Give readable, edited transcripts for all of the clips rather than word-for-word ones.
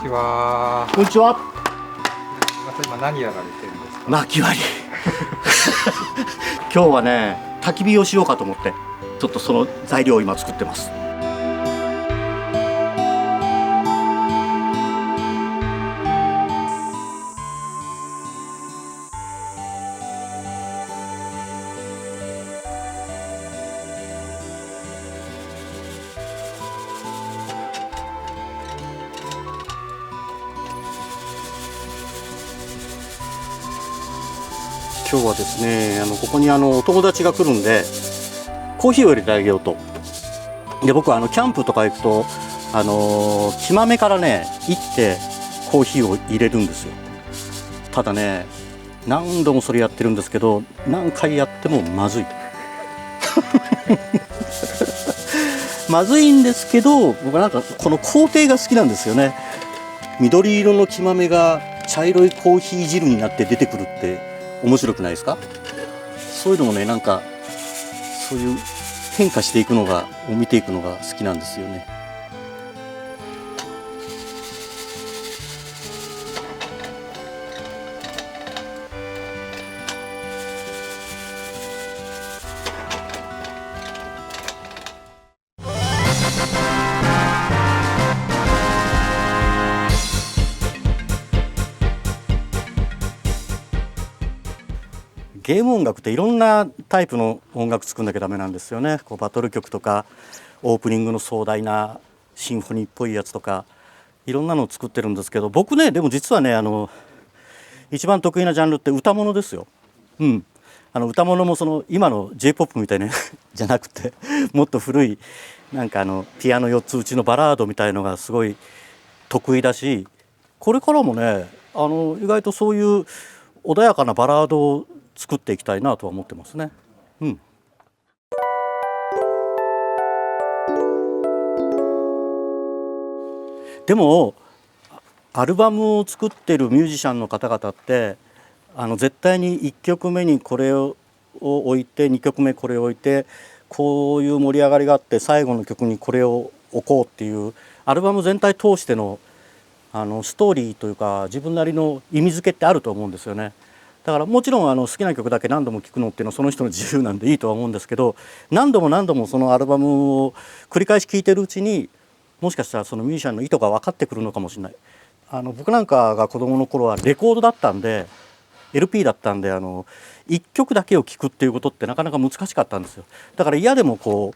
ちは。こんにちは。今何やられてるんですか？薪割り。今日はね、焚き火をしようかと思って、ちょっとその材料を今作ってます。今日はですね、ここにお友達が来るんでコーヒーを入れてあげようと。で、僕はキャンプとか行くと木豆からね行ってコーヒーを入れるんですよ。ただね、何度もそれやってるんですけど、何回やってもまずい。まずいんですけど、僕なんかこの工程が好きなんですよね。緑色の木豆が茶色いコーヒー汁になって出てくるって面白くないですか？そういうのもね、なんかそういう変化していくのがを見ていくのが好きなんですよね。ゲーム音楽っていろんなタイプの音楽作んなきゃダメなんですよね。こうバトル曲とかオープニングの壮大なシンフォニーっぽいやつとかいろんなのを作ってるんですけど、僕ね、でも実はね、一番得意なジャンルって歌物ですよ。歌物もその今の J-POP みたいなじゃなくて、もっと古いなんかピアノ4つ打ちのバラードみたいのがすごい得意だし、これからもね意外とそういう穏やかなバラードを作っていきたいなとは思ってますね。でもアルバムを作ってるミュージシャンの方々って絶対に1曲目にこれを置いて2曲目これを置いてこういう盛り上がりがあって最後の曲にこれを置こうっていうアルバム全体通してのストーリーというか自分なりの意味付けってあると思うんですよね。だからもちろん好きな曲だけ何度も聴くのっていうのはその人の自由なんでいいとは思うんですけど、何度も何度もそのアルバムを繰り返し聴いてるうちにもしかしたらそのミュージシャンの意図が分かってくるのかもしれない。僕なんかが子どもの頃はレコードだったんで LP だったんで1曲だけを聴くっていうことってなかなか難しかったんですよ。だから嫌でもこ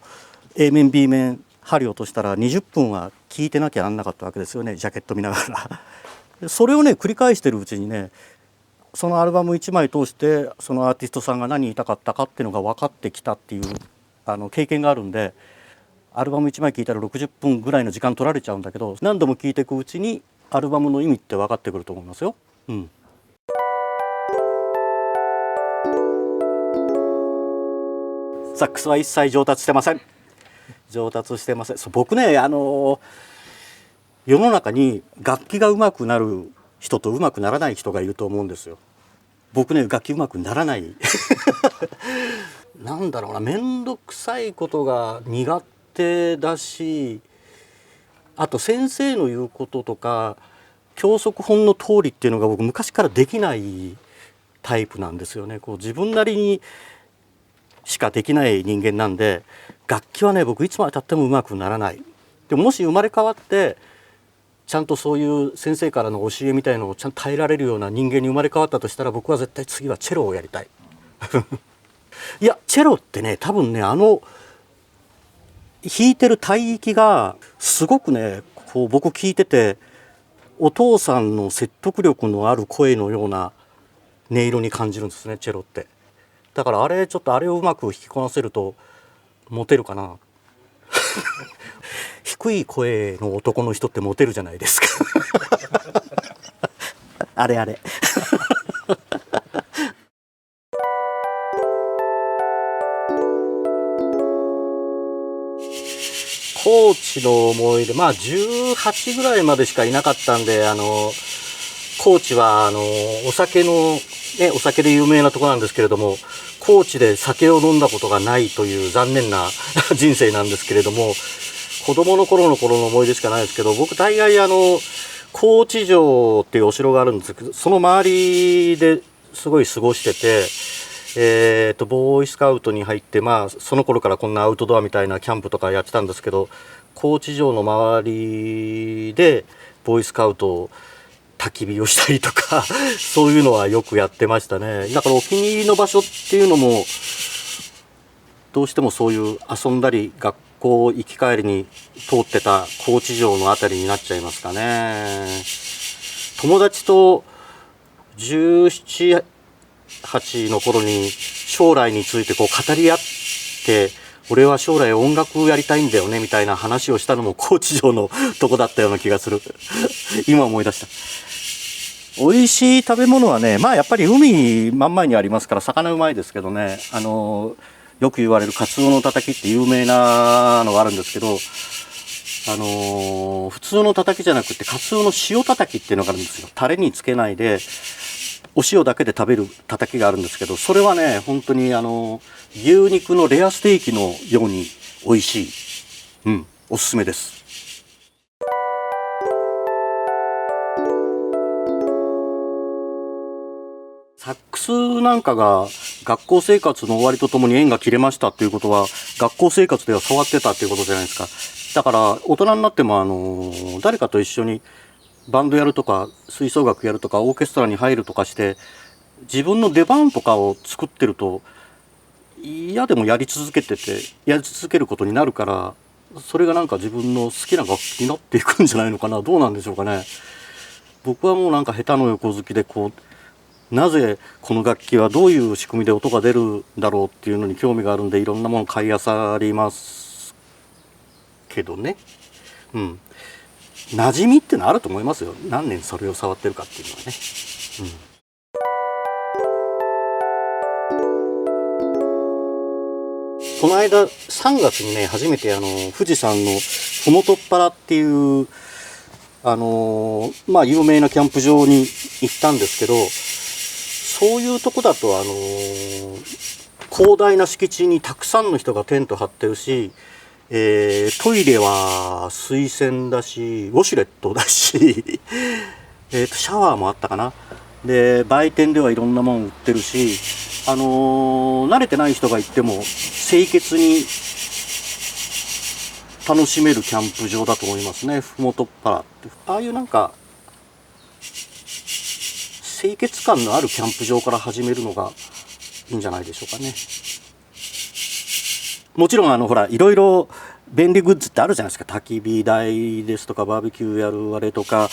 う A 面 B 面針を落としたら20分は聴いてなきゃなんなかったわけですよね、ジャケット見ながら。それをね繰り返してるうちにね、そのアルバム1枚通してそのアーティストさんが何言いたかったかっていうのが分かってきたっていう経験があるんで、アルバム1枚聴いたら60分ぐらいの時間取られちゃうんだけど、何度も聴いていくうちにアルバムの意味って分かってくると思いますよ。サックスは一切上達してません。僕ね世の中に楽器が上手くなる人と上手くならない人がいると思うんですよ。僕ね、楽器上手くならないなんだろうな、面倒くさいことが苦手だし、あと先生の言うこととか教則本の通りっていうのが僕昔からできないタイプなんですよね。こう自分なりにしかできない人間なんで、楽器はね僕いつまでたっても上手くならない。でももし生まれ変わってちゃんとそういう先生からの教えみたいのをちゃんと耐えられるような人間に生まれ変わったとしたら、僕は絶対次はチェロをやりたい。いや、チェロってね、多分ね弾いてる帯域がすごくね、こう僕聞いててお父さんの説得力のある声のような音色に感じるんですね、チェロって。だからちょっとあれをうまく弾きこなせるとモテるかな。低い声の男の人ってモテるじゃないですか。あれ高知の思い出、18ぐらいまでしかいなかったんで、高知はお酒で有名なところなんですけれども、高知で酒を飲んだことがないという残念な人生なんですけれども、子供の頃の思い出しかないですけど、僕大概高知城っていうお城があるんですけど、その周りですごい過ごしてて、ボーイスカウトに入って、まあその頃からこんなアウトドアみたいなキャンプとかやってたんですけど、高知城の周りでボーイスカウト焚き火をしたりとかそういうのはよくやってましたね。だからお気に入りの場所っていうのもどうしてもそういう遊んだり学校行き帰りに通ってた高知城のあたりになっちゃいますかね。友達と17、8の頃に将来についてこう語り合って、俺は将来音楽やりたいんだよねみたいな話をしたのも高知城のとこだったような気がする今思い出した。美味しい食べ物はね、まあやっぱり海真ん前にありますから魚うまいですけどね、よく言われるカツオのたたきって有名なのがあるんですけど、普通のたたきじゃなくてカツオの塩たたきっていうのがあるんですよ。タレにつけないでお塩だけで食べるたたきがあるんですけど、それはね本当に牛肉のレアステーキのように美味しい。おすすめです。サックスなんかが学校生活の終わりとともに縁が切れましたっていうことは、学校生活では触ってたっていうことじゃないですか。だから大人になっても誰かと一緒にバンドやるとか吹奏楽やるとかオーケストラに入るとかして自分の出番とかを作ってると嫌でもやり続けることになるから、それがなんか自分の好きな楽器になっていくんじゃないのかな。どうなんでしょうかね。僕はもうなんか下手の横好きでなぜこの楽器はどういう仕組みで音が出るんだろうっていうのに興味があるんで、いろんなもの買い漁りますけどね。馴染みってのあると思いますよ。何年それを触ってるかっていうのはね。この間3月にね初めて富士山のふもとっぱらっていうまあ有名なキャンプ場に行ったんですけど、そういうとこだと広大な敷地にたくさんの人がテント張ってるし、トイレは水洗だしウォシュレットだしシャワーもあったかな。で売店ではいろんなもん売ってるし、慣れてない人が行っても清潔に楽しめるキャンプ場だと思いますね。ふもとっぱらってああいうなんか清潔感のあるキャンプ場から始めるのがいいんじゃないでしょうかね。もちろんほらいろいろ便利グッズってあるじゃないですか。焚き火台ですとかバーベキューやるあれとか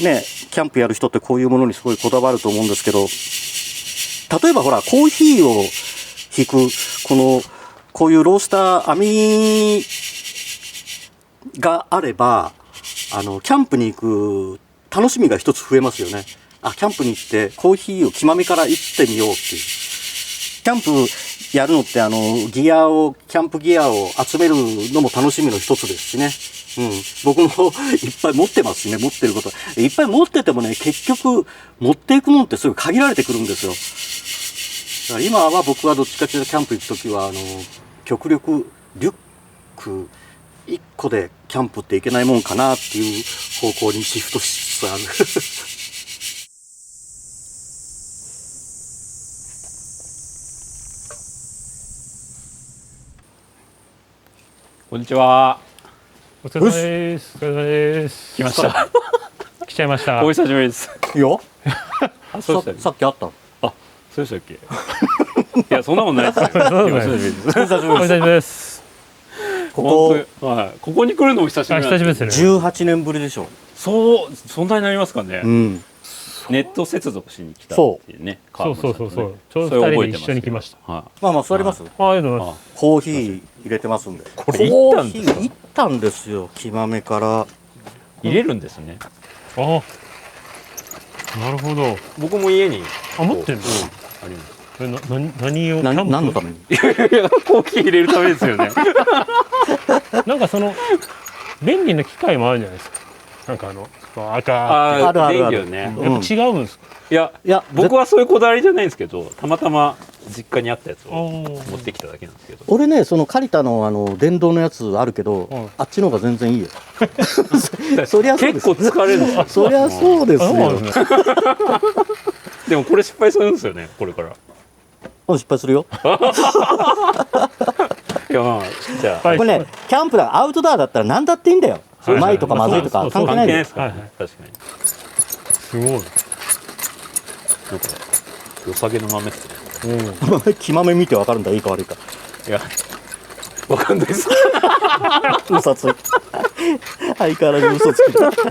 ね、キャンプやる人ってこういうものにすごいこだわると思うんですけど、例えばほらコーヒーをひくこういうロースター網があればキャンプに行く楽しみが一つ増えますよね。キャンプに行ってコーヒーを気まみから行ってみようっていう。キャンプやるのってキャンプギアを集めるのも楽しみの一つですしね。僕もいっぱい持ってますしね。持ってることいっぱい持っててもね、結局持っていくもんってすごい限られてくるんですよ。だから今は僕はどっちかというとキャンプ行くときは極力リュック1個でキャンプっていけないもんかなっていう方向にシフトしつつあるこんにちは。お疲れ様です。お疲れ様です。来ました。来ちゃいました。お久しぶりです。いいよそうでしたさっき会ったの。そうでしたっけ。いやそんなもんないですよ。お久しぶりです。お久しぶりです。ここに来るのも久しぶりなんです。久しぶりですね。18年ぶりでしょ。そんなになりますかね。ネット接続しに来たっていうね。そう。ちょうど2人で一緒に来ました。まあ座ります。ありがとうございます。コーヒー入れてますんで。これ行ったんですか。コーヒー行ったんですよ。きまめから入れるんですね。なるほど。僕も家に持ってるの。あります。何を何のために？いやコーヒー入れるためですよね。なんか便利な機械もあるじゃないですか。なんかか赤ああるあるある電気よね、うんやっぱ違うんですか、いやいや僕はそういうこだわりじゃないんですけど、たまたま実家にあったやつをお持ーってきただけなんですけど、俺ねその借りたの電動のやつあるけど、うんあっちの方が全然いいよそりゃそうです結構疲れるんですよそりゃそうですあそうなんよですねでもこれ失敗するんですよね、これから。失敗するよいやまあじゃあはいこれねキャンプだアウトドアだったら何だっていいんだよ、はいうまいとかまずいとかそう関係ないんだよ関係ないですからね、はいはい確かに。すごい。なんか良さげの豆っすね。木豆見てわかるんだいいか悪いかいやわかんないです嘘つい相変わらず嘘つきだそ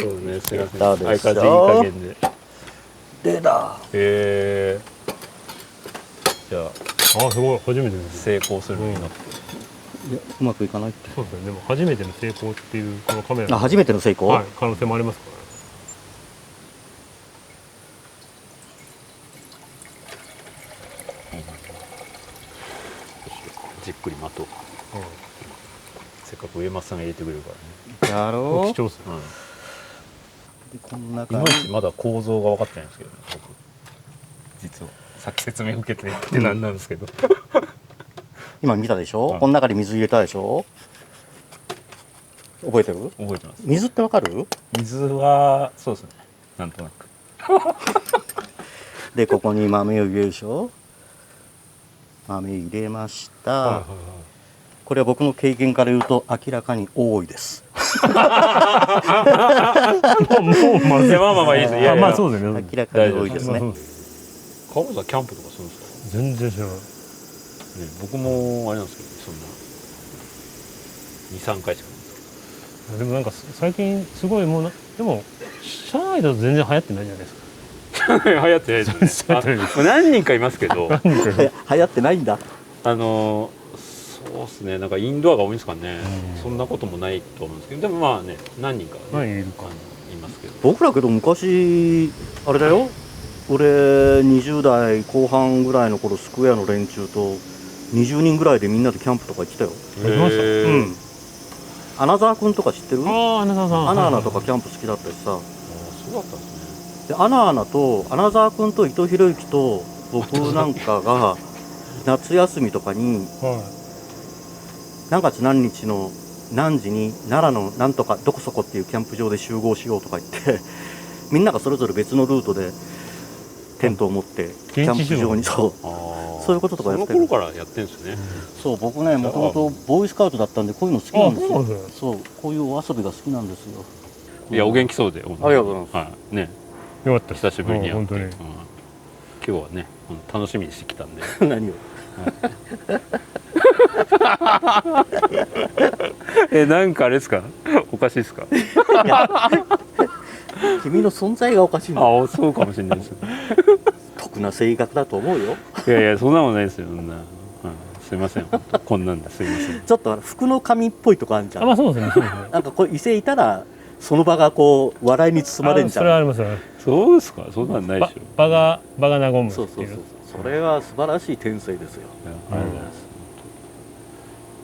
うね、すいません。どうでしょう相変わらずいい加減で。でだじゃああ、すごい、初めてです。成功するのになって、いやうまくいかないってそうですね、でも初めての成功っていうこのカメラ。初めての成功、はい、可能性もありますからね。じっくり待とう。せっかく上松さんが入れてくれるからね。やろ貴重っすね。こんないま感じいちまだ構造が分かってないんですけどね、僕実はさっき説明受けてってなんなんですけど、今見たでしょ、はいこの中に水入れたでしょ覚えてる覚えてます。水ってわかる水はそうですね、なんとなく。でここに豆を入れるでしょ豆入れました、はいはいはい。これは僕の経験から言うと明らかに多いですもうまずい。まあまあまあいいです。いやいやあ、まあそうですね。明らかに多いですねまあそうです川本さんキャンプとかするんです全然知らない。か。ね、僕もあれなんですけど、そんな2、3回しかでもなんか最近すごいもうでも社内だと全然流行ってないじゃないですか。ない。流行ってないですね。何人かいますけど、流行ってないんだそうですね、なんかインドアが多いんですかね。そんなこともないと思うんですけど、でもまあね、何人か、ね、何人いるか。いますけど。僕らけど昔あれだよ俺20代後半ぐらいの頃スクエアの連中と20人ぐらいでみんなでキャンプとか行ってたよ行きましたへーうん穴沢くんとか知ってるああ、穴澤さん。アナアナとかキャンプ好きだったしさあそうだったんですね。でアナアナと穴沢くんと伊藤博之と僕なんかが夏休みとかには何月何日の何時に奈良のなんとかどこそこっていうキャンプ場で集合しようとか言ってみんながそれぞれ別のルートでテントを持ってキャンプ場にそうそういうこととかやってるその頃からやってるんですよね。そう僕ねもともとボーイスカウトだったんでこういうの好きい。あ、なんですよそうなんですね。そうこういうお遊びが好きなんですよいや、お元気そうで。ありがとうございますはい、ね、よかったです。久しぶりに会って、もう本当に。今日はね、楽しみにしてきたんで。何をなんかあれですか。おかしいですか。君の存在がおかしいんだよあ、そうかもしれないです。得な性格だと思うよいやいや、そんなことないですよ。そんな、すいません。本当こんなんですいません。ちょっと服の髪っぽいとこあるじゃあ、んまあそうですね。そうですね。なんかこう異性いたらその場がこう笑いに包まれんじゃんそれはありますよね。そうですか。そんなんないでしょ。場が和むっていそうそうそうそれは素晴らしい天性ですよありがとうございます。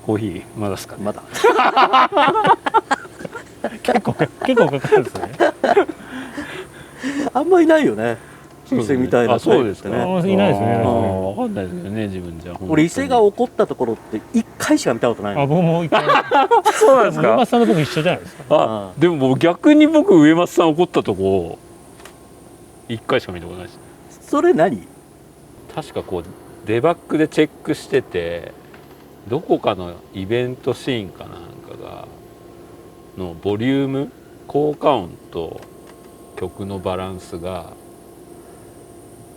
コーヒーまだですか。まだ結構かかるんですね。あんまいないよね異性みたいなあ、そうですか。タイプってねあいないですね。わかんないですけどね、自分じゃ。俺異性が怒ったところって1回しか見たことないあ、の僕も一回。そうなんです上か。松さんと僕一緒じゃないですか。あ、でも僕逆に僕上松さん怒ったとこ一回しか見たことないです。それ何確かこうデバッグでチェックしてて、どこかのイベントシーンかなんかがのボリューム、効果音と曲のバランスが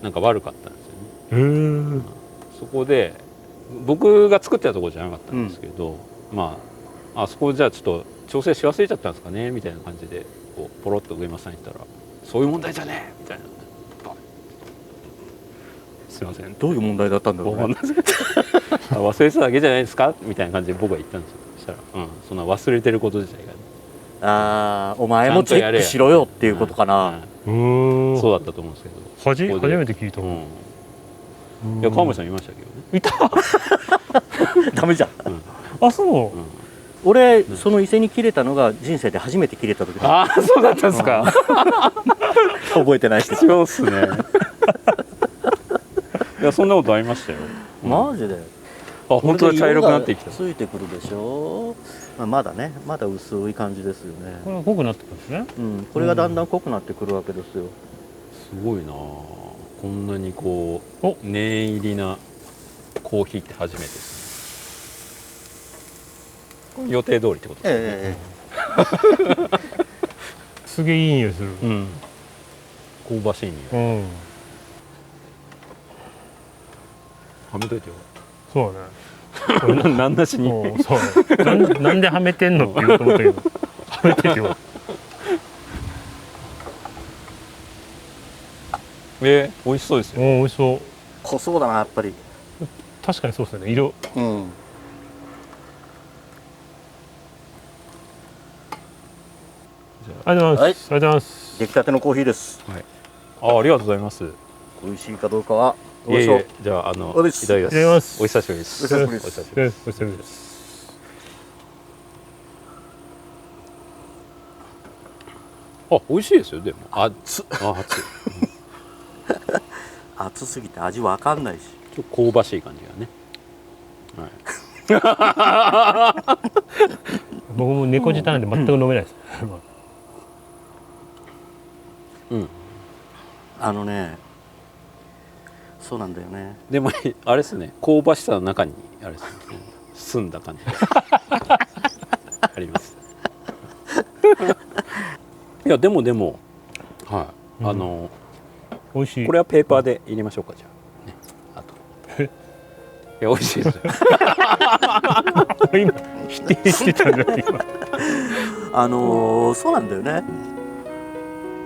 なんか悪かったんですよね。へえ。そこで僕が作ってたところじゃなかったんですけど、まあそこじゃあちょっと調整し忘れちゃったんですかねみたいな感じでこうポロッと上松さんに言ったら「そういう問題じゃねえ!」みたいな。すいません。どういう問題だったんだろうねわかんないですあ、忘れてただけじゃないですかみたいな感じで僕は言ったんですよ。そしたら「そんな忘れてること自体がね、あーお前もチェックしろよっていうことかなはいそうだったと思うんですけど。初ここでめて聞いた。いや川森さんいましたけどね。ダメじゃんあ、そう。俺その伊勢に切れたのが人生で初めて切れた時だ。ああそうだったんですか。覚えてないし。そうっすね。いやそんなことありましたよ。マジで。あ本当だ、茶色くなってきた。ついてくるでしょ。まだね、まだ薄い感じですよね。これが濃くなってくるんですね。うん、これがだんだん濃くなってくるわけですよ。すごいなあ。こんなにこうお念入りなコーヒーって初めてですね。予定通りってことですね。えすげえいい匂いする。うん。香ばしい匂い。うん。はめといてよ。そうだね。これななんなしに。そうなんではめてんのって言うと思ったけど、はめててよ。美味しそうですよ。おお美味しそう。濃そうだなやっぱり。確かにそうですよね。色。うん。ありがとうございます。ありがとうございます。出来たてのコーヒーです。ありがとうございます。美味しいかどうかはどうでしょう。じゃあいただきおます。いただきますお久しぶりです。お久しぶりですお久しぶりです。お久しぶりです。あ、美味しいですよ。でも熱っ。熱い。熱すぎて味わかんないし。ちょっと香ばしい感じがね。はい。僕も猫舌なんで全く飲めないです。うん。そうなんだよね。でもあれですね。香ばしさの中にあれですね。澄んだ感じがあります。いやでもはい。美味しい。これはペーパーで入れましょうか、じゃあね。あと。いや美味しいですよ。今否定してたんだ今。そうなんだよね。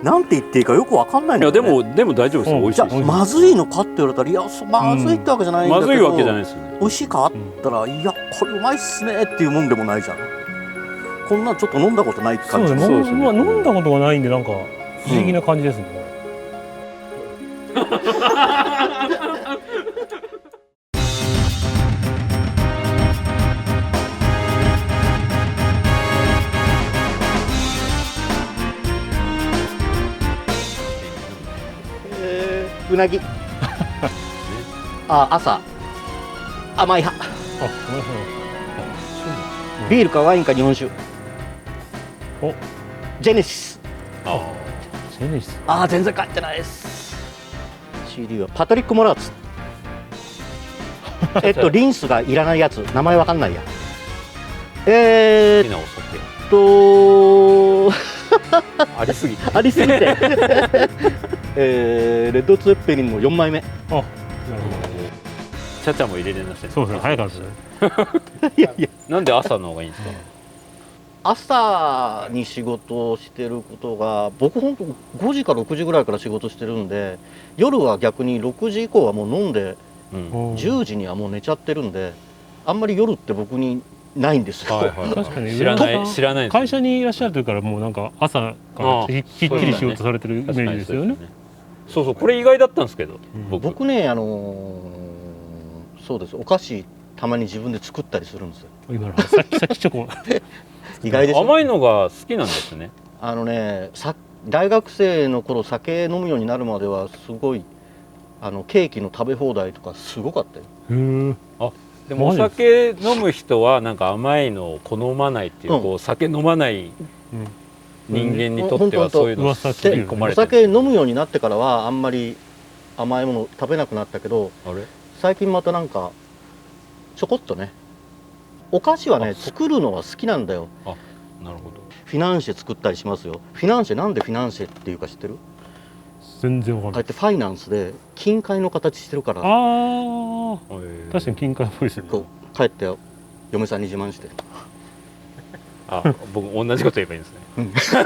なんて言っていいかよくわかんないんいやだよね。でも大丈夫ですよ。美味しじゃあいですよ。まずいのかって言われたらいやまずいってわけじゃないんだけど、まずいわけじゃないですよね。美味しいかって言ったら、いやこれうまいっすねっていうもんでもないじゃん。こんなんちょっと飲んだことないって感じ。そうですね。そうですねまあ飲んだことがないんでなんか不思議な感じですね。うなぎ。朝甘い派。あ、ごめんなさい。ビールかワインか日本酒。お、ジェネシス。ジェネシス。全然買ってないです。CD はパトリック・モラーツ。リンスがいらないやつ、名前わかんないや。好きなお酒ありすぎて。ありすぎて。レッドツェッペリンの4枚目。あ、なるほど。チャチャも入れれなくて。そうですね。早かったですね。いやいや、なんで朝の方がいいんですか。朝に仕事をしてることが、僕本当5時か6時ぐらいから仕事してるんで、夜は逆に6時以降はもう飲んで、うん。 10時にはもう寝ちゃってるんで、あんまり夜って僕にないんですよ。はいはい。確かに知らないです。会社にいらっしゃる時からもうなんか朝からきっちり仕事されてるイメージですよね。そうそう、これ意外だったんですけど、僕。僕ね、そうです、お菓子たまに自分で作ったりするんですよ。今のさっきチョコ。意外でしょ。甘いのが好きなんですね。大学生の頃酒飲むようになるまではすごいケーキの食べ放題とかすごかったよ。へえ。あ、でもお酒飲む人はなんか甘いのを好まないっていう、こう酒飲まない人間にとってはそういうの噂刷り込まおれてる。酒飲むようになってからはあんまり甘いもの食べなくなったけど、あれ？最近またなんかちょこっとね、お菓子はね作るのは好きなんだよ。あ、なるほど。フィナンシェ作ったりしますよ。フィナンシェ、なんでフィナンシェっていうか知ってる？全然わかんない。あえてファイナンスで金塊の形してるから、ああ、確かに金塊っぽいですよね。こう帰って嫁さんに自慢してる。あ、僕同じこと言えばいいんですね。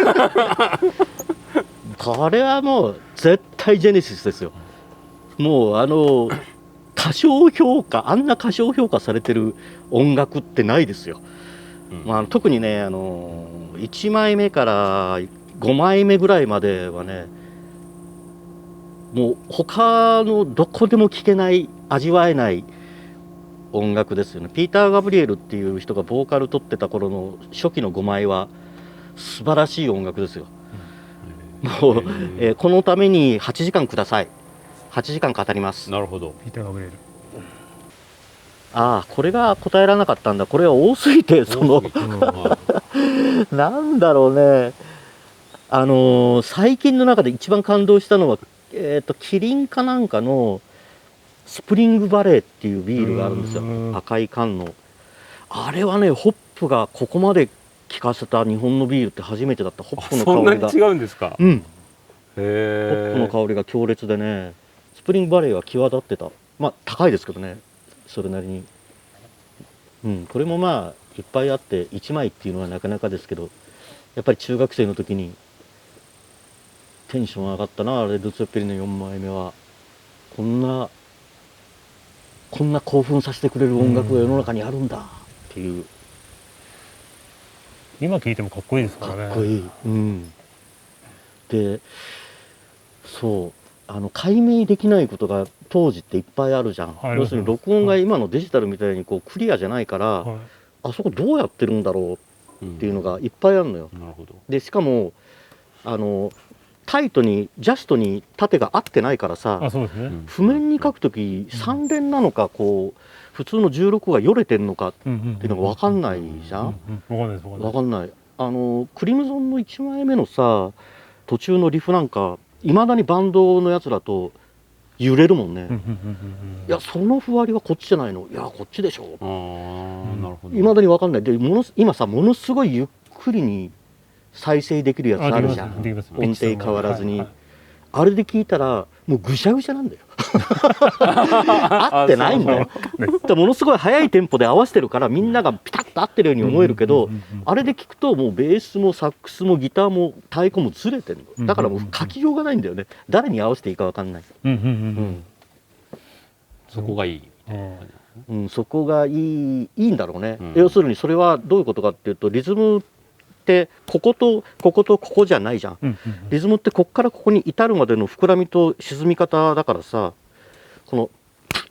これはもう絶対ジェネシスですよ。もう過小評価、あんな過小評価されてる音楽ってないですよ。特にね1枚目から5枚目ぐらいまではね、もう他のどこでも聴けない、味わえない音楽ですよね。ピーター・ガブリエルっていう人がボーカル取ってた頃の初期の5枚は素晴らしい音楽ですよ。もう、このために8時間ください。8時間語ります。なるほど。ピーター・ガブリエル。ああ、これが答えられなかったんだ。これは多すぎて、そのなんだろうね。最近の中で一番感動したのは、キリンかなんかのスプリングバレーっていうビールがあるんですよ。赤い缶の。あれはね、ホップがここまで効かせた日本のビールって初めてだった。ホップのそんなに香りが。違うんですか。うん。へホッえ。プの香りが強烈でね、スプリングバレーは際立ってた。まあ高いですけどね、それなりに。うん、これもまあいっぱいあって1枚っていうのはなかなかですけど、やっぱり中学生の時にテンション上がったな、あれ。レッド・ツェッペリンの4枚目は。こんな興奮させてくれる音楽が世の中にあるんだっていう。今聴いてもかっこいいですからね。かっこいい。うん。で、そう解明できないことが当時っていっぱいあるじゃん。要するに録音が今のデジタルみたいにこうクリアじゃないから、はい、あそこどうやってるんだろうっていうのがいっぱいあるのよ。なるほど。でしかもタイトにジャストに縦が合ってないからさ、あ、そうですね。譜面に書くとき3連なのか、こう普通の16がよれてんのかっていうのが分かんないじゃん。分かんないです。分かんない。クリムゾンの1枚目のさ、途中のリフなんかいまだにバンドのやつだと揺れるもんね。いや、そのふわりはこっちじゃないの、いやこっちでしょ。ああ、なるほど。いまだに分かんない。で今さ、ものすごいゆっくりに再生できるやつあるじゃん。音程変わらずに、あれで聞いたらもうぐしゃぐしゃなんだよ。合ってないんだよ。ものすごい速いテンポで合わせてるからみんながピタッと合ってるように思えるけど、あれで聞くともうベースもサックスもギターも太鼓もずれてるの。だからもう書きようがないんだよね。誰に合わせていいか分かんない。そこがいい。そこがいいんだろうね。要するにそれはどういうことかっていうと、リズムってこことこことここじゃないじゃん。リズムってこっからここに至るまでの膨らみと沈み方だからさ、このタッ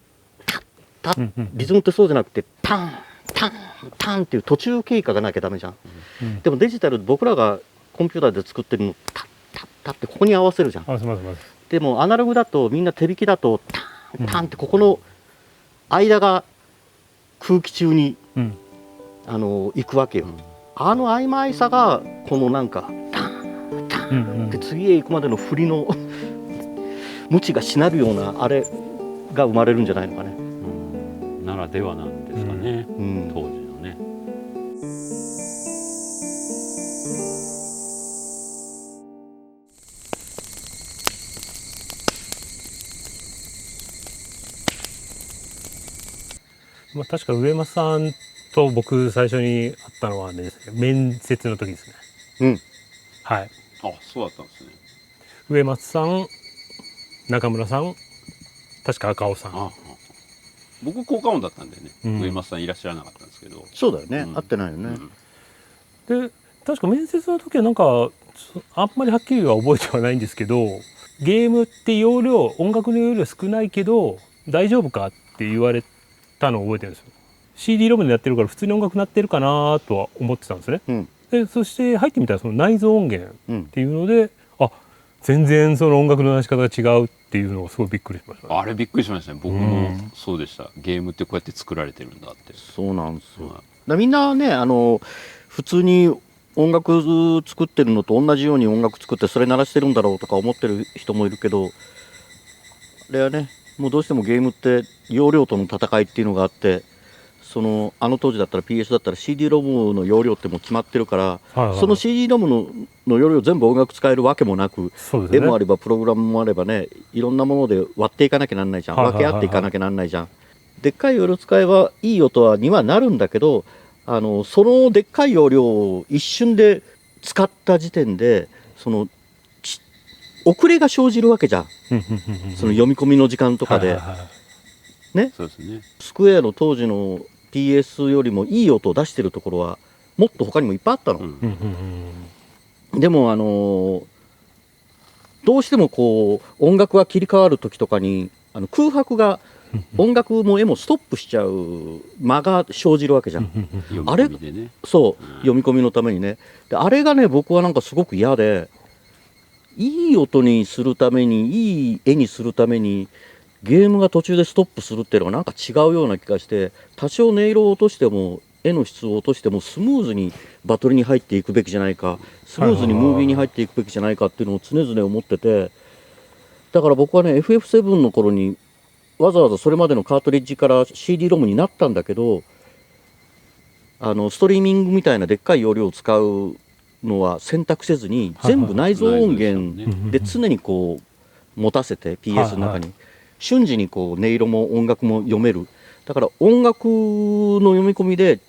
タッタッ、リズムってそうじゃなくてタンタンタンっていう途中経過がなきゃダメじゃん。でもデジタル、僕らがコンピューターで作ってるのタッタッタッってここに合わせるじゃん。でもアナログだとみんな手弾きだとタンタンってここの間が空気中に行くわけよ。曖昧さがこのなんかタンタンって次へ行くまでの振りの無知がしなるようなあれが生まれるんじゃないのかね。ならではなんですかね、当時のね。まあ確か上間さんと僕最初に会ったのはね、面接の時ですね。はい。あ、そうだったんですね。上松さん、中村さん、確か赤尾さん。僕効果音だったんでね、上松さんいらっしゃらなかったんですけど。そうだよね、合ってないよね。で確か面接の時はなんかあんまりはっきりは覚えてはないんですけど、ゲームって容量、音楽の容量少ないけど大丈夫かって言われたのを覚えてるんですよ。CD ロムでやってるから普通に音楽鳴ってるかなとは思ってたんですね。でそして入ってみたらその内蔵音源っていうので、全然その音楽の出し方が違うっていうのがすごいびっくりしました、ね。あれびっくりしましたね。僕もそうでした。ゲームってこうやって作られてるんだって。そうなんですよ。みんなね、普通に音楽作ってるのと同じように音楽作ってそれ鳴らしてるんだろうとか思ってる人もいるけど、あれはね、もうどうしてもゲームって容量との戦いっていうのがあって、あの当時だったら PS だったら CD ロムの容量ってもう決まってるから、その CD ロムの容量全部音楽使えるわけもなく、絵もあればプログラムもあればね、いろんなもので割っていかなきゃなんないじゃん。分け合っていかなきゃなんないじゃん。でっかい容量使えばいい音にはなるんだけど、そのでっかい容量を一瞬で使った時点で遅れが生じるわけじゃん。その読み込みの時間とかでね。スクエアの当時の PS よりもいい音を出してるところはもっと他にもいっぱいあったの。でもどうしてもこう音楽が切り替わる時とかに空白が音楽も絵もストップしちゃう間が生じるわけじゃん。読みあれ込みでね。そう読み込みのためにね。であれがね僕はなんかすごく嫌で、いい音にするためにいい絵にするためにゲームが途中でストップするっていうのがなんか違うような気がして、多少音色を落としても絵の質を落としてもスムーズにバトルに入っていくべきじゃないか、スムーズにムービーに入っていくべきじゃないかっていうのを常々思ってて、だから僕はね FF7 の頃にわざわざそれまでのカートリッジから CD ロムになったんだけど、ストリーミングみたいなでっかい容量を使うのは選択せずに全部内蔵音源で常にこう持たせて PS の中に瞬時にこう音色も音楽も読める。だから音楽の読み込みで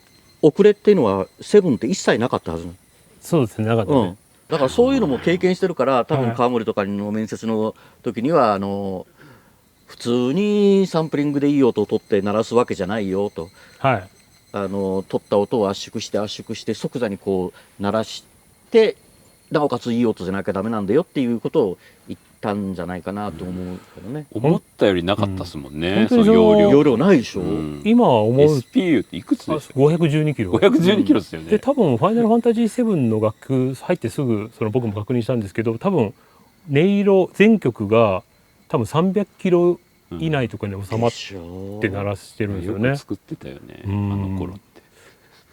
遅れっていうのはセブンって一切なかったはず。そうですね、なかったね。だからそういうのも経験してるから、多分川森とかの面接の時には普通にサンプリングでいい音を取って鳴らすわけじゃないよと、はい取った音を圧縮して即座にこう鳴らしてなおかついい音じゃなきゃダメなんだよっていうことを言ったんじゃないかなと思うけどね。思ったよりなかったですもんね、うんその容量。容量ないでしょ、今は思う SPU っていくつでしたっ512キロけ？512キロですよね。で多分「ファイナルファンタジー7」の楽曲入ってすぐ僕も確認したんですけど、多分音色全曲が多分300キロ以内とかに収まって鳴らしてるんですよね。よく作ってたよね、あの頃っ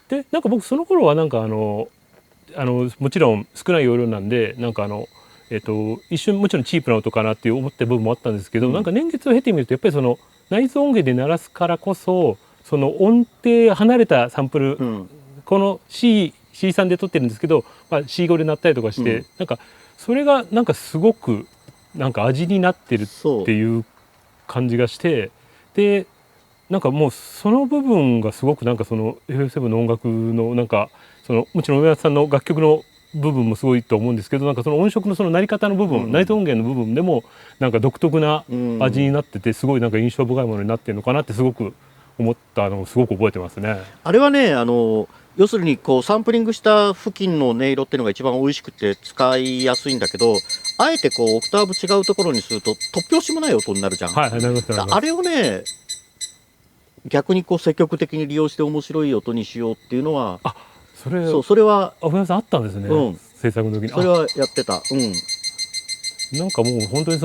て。でなんか僕その頃はなんかもちろん少ない容量なんでなんか一瞬もちろんチープな音かなって思った部分もあったんですけど、なんか年月を経てみるとやっぱりその内蔵音源で鳴らすからこそその音程離れたサンプル、この C3 で撮ってるんですけど、C5 で鳴ったりとかして、なんかそれがなんかすごくなんか味になってるっていう感じがして、でなんかもうその部分がすごくなんかその FF7 の音楽のなんかもちろん上松さんの楽曲の部分もすごいと思うんですけど、なんかその音色のその鳴り方の部分、内蔵音源の部分でもなんか独特な味になってて、すごいなんか印象深いものになってるのかなってすごく思ったのをすごく覚えてますね。あれはね要するにこうサンプリングした付近の音色っていうのが一番美味しくて使いやすいんだけど、あえてこうオクターブ違うところにすると突拍子もない音になるじゃん。はい、なります。あれをね逆にこう積極的に利用して面白い音にしようっていうのは、それは上山さんあったんですね、制作の時に。それはやってた。なんかもう本当に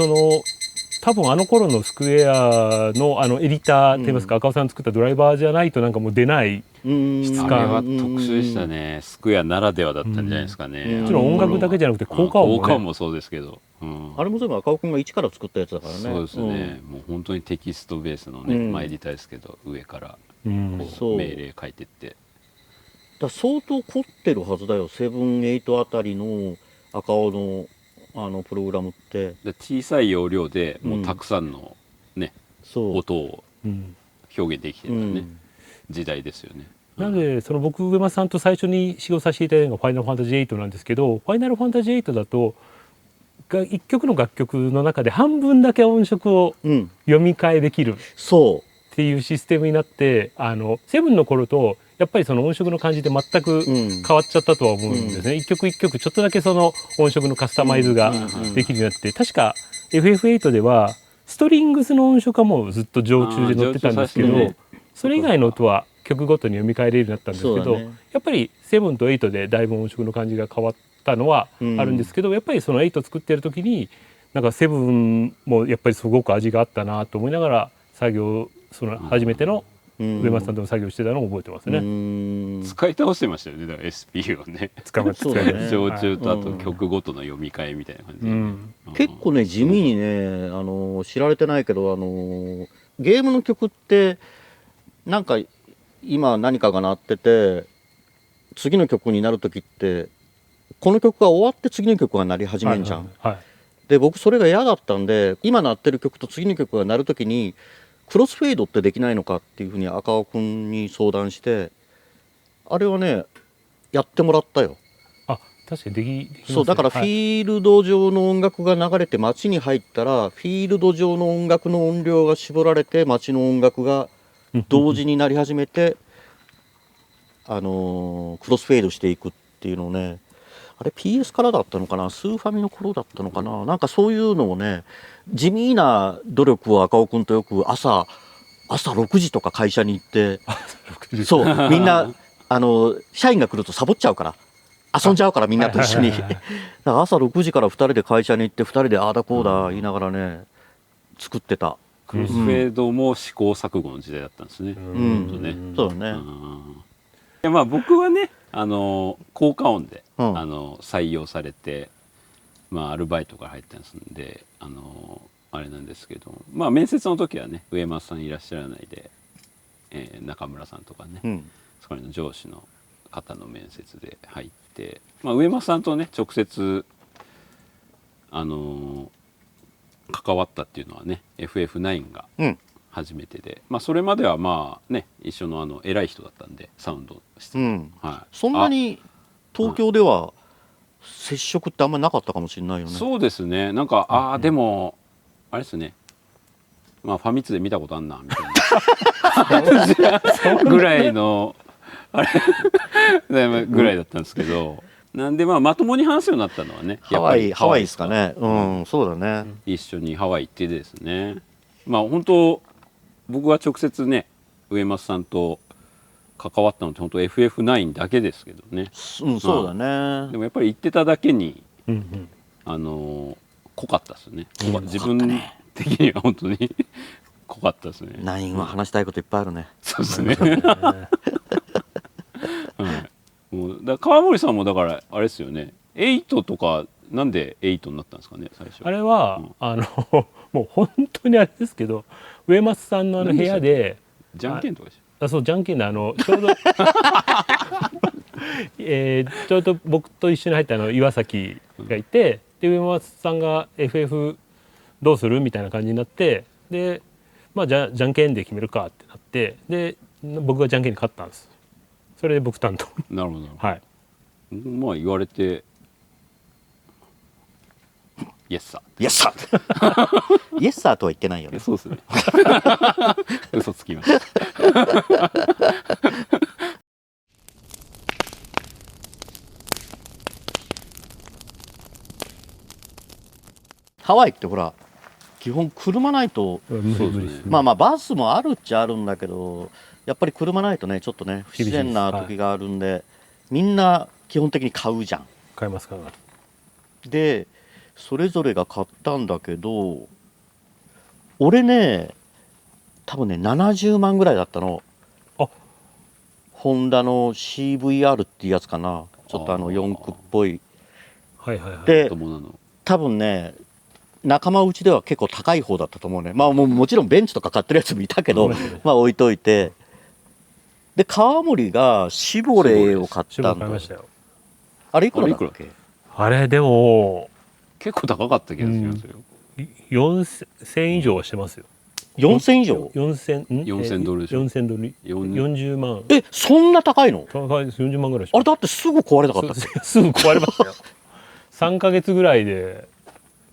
多分あの頃のスクエアのエディターといいますか、赤尾さん作ったドライバーじゃないとなんかもう出ない質感。あれは特殊でしたね。スクエアならではだったんじゃないですかね。もちろん音楽だけじゃなくて効果音もね。効果音もそうですけど、あれも全部赤尾くんが一から作ったやつだからね。そうですね、もう本当にテキストベースのね、エディターですけど上からこう命令書いてって、だ相当凝ってるはずだよ、セブン8あたりの赤尾のプログラムって。小さい容量でもうたくさんのね、音を表現できてたね、時代ですよね。なので僕上松さんと最初に仕事させていただいたのが「ファイナルファンタジー8」なんですけど、ファイナルファンタジー8だと1曲の楽曲の中で半分だけ音色を読み替えできるっていうシステムになって、セブンの頃とやっぱりその音色の感じで全く変わっちゃったとは思うんですね。一曲一曲ちょっとだけその音色のカスタマイズができるようになって、確か FF8 ではストリングスの音色はもうずっと常駐で載ってたんですけど、それ以外の音は曲ごとに読み替えれるようになったんですけど、やっぱり7と8でだいぶ音色の感じが変わったのはあるんですけど、やっぱりその8作ってる時になんか7もやっぱりすごく味があったなと思いながら初めての上松さんとの作業してたのを覚えてますね。使い倒してましたよね、だから SPU をね。常駐とあと曲ごとの読み替えみたいな感じで、結構ね地味にね知られてないけどゲームの曲ってなんか今何かが鳴ってて次の曲になる時ってこの曲が終わって次の曲が鳴り始めんじゃん。で僕それが嫌だったんで、今鳴ってる曲と次の曲が鳴る時にクロスフェードってできないのかっていうふうに赤尾くんに相談して、あれはねやってもらったよ。確かにできますね。そうだからフィールド上の音楽が流れて街に入ったら、フィールド上の音楽の音量が絞られて街の音楽が同時になり始めてクロスフェードしていくっていうのをね、あれ PS からだったのかな、スーファミの頃だったのかな、なんかそういうのをね地味な努力を赤尾くんとよく朝朝6時とか会社に行ってそうみんな社員が来るとサボっちゃうから遊んじゃうからみんなと一緒にだから朝6時から2人で会社に行って2人でああだこうだ言いながらね作ってた。クロスフェードも試行錯誤の時代だったんですね。うん本当ね。そうだね。でまあ僕はね効果音で、うん採用されて、まあ、アルバイトから入ったんですんであれなんですけど、まあ面接の時はね上松さんいらっしゃらないで、中村さんとかね、うんそこの上司の方の面接で入って、まあ、上松さんとね直接関わったっていうのはね FF9 がうん初めてで、まあ、それまではまあね一緒の偉い人だったんでサウンドして、うんはい、そんなに東京では接触ってあんまりなかったかもしれないよね。そうですねなんかでもあれですねまあファミ通で見たことあんなみたいなぐらいのあれぐらいだったんですけどなんでまあまともに話すようになったのはねハワイですかね。うんそうだね。一緒にハワイ行ってですねまあ本当僕は直接ね上松さんと関わったのって本当 FF9 だけですけどねうんそうだね。でもやっぱり行ってただけにうん濃かったですね自分的には本当に濃かったですねナインは話したいこといっぱいあるね。そうですねはいもうだから川森さんもだからあれですよね8とかなんで8になったんですかね最初あれは、もう本当にあれですけど上松さんの部屋でじゃんけんとかでしょそうじゃんけんでちょうどちょうど僕と一緒に入った岩崎がいて、で上松さんが FF どうするみたいな感じになってでまあじゃんけんで決めるかってなってで僕がじゃんけんに勝ったんです。それで僕担当なるほどはいまあ言われてイエスサイエスサーイエスサーとは言ってないよね。そうですね嘘つきましたハワイってほら基本車ないとそうですねまあバスもあるっちゃあるんだけどやっぱり車ないとねちょっとね不自然な時があるんで、みんな基本的に買うじゃん。買いますからでそれぞれが買ったんだけど俺ね多分ね70万ぐらいだったの。あホンダの CVR っていうやつかなちょっと四駆っぽい。はいはいはいで友なの多分ね仲間内では結構高い方だったと思うね。まあもちろんベンツとか買ってるやつもいたけどまあ置いといてで川森がシボレーを買っシたんだ。ボ買いましたよ。あれいくらだっけ？あれでも結構高かった気がしますよ4000以上はしてますよ。 4000以上4000ドルでしょ4000ドル40万そんな高いの？高いです40万ぐらいします。あれだってすぐ壊れなかったっけ？すぐ壊れましたよ3ヶ月ぐらいで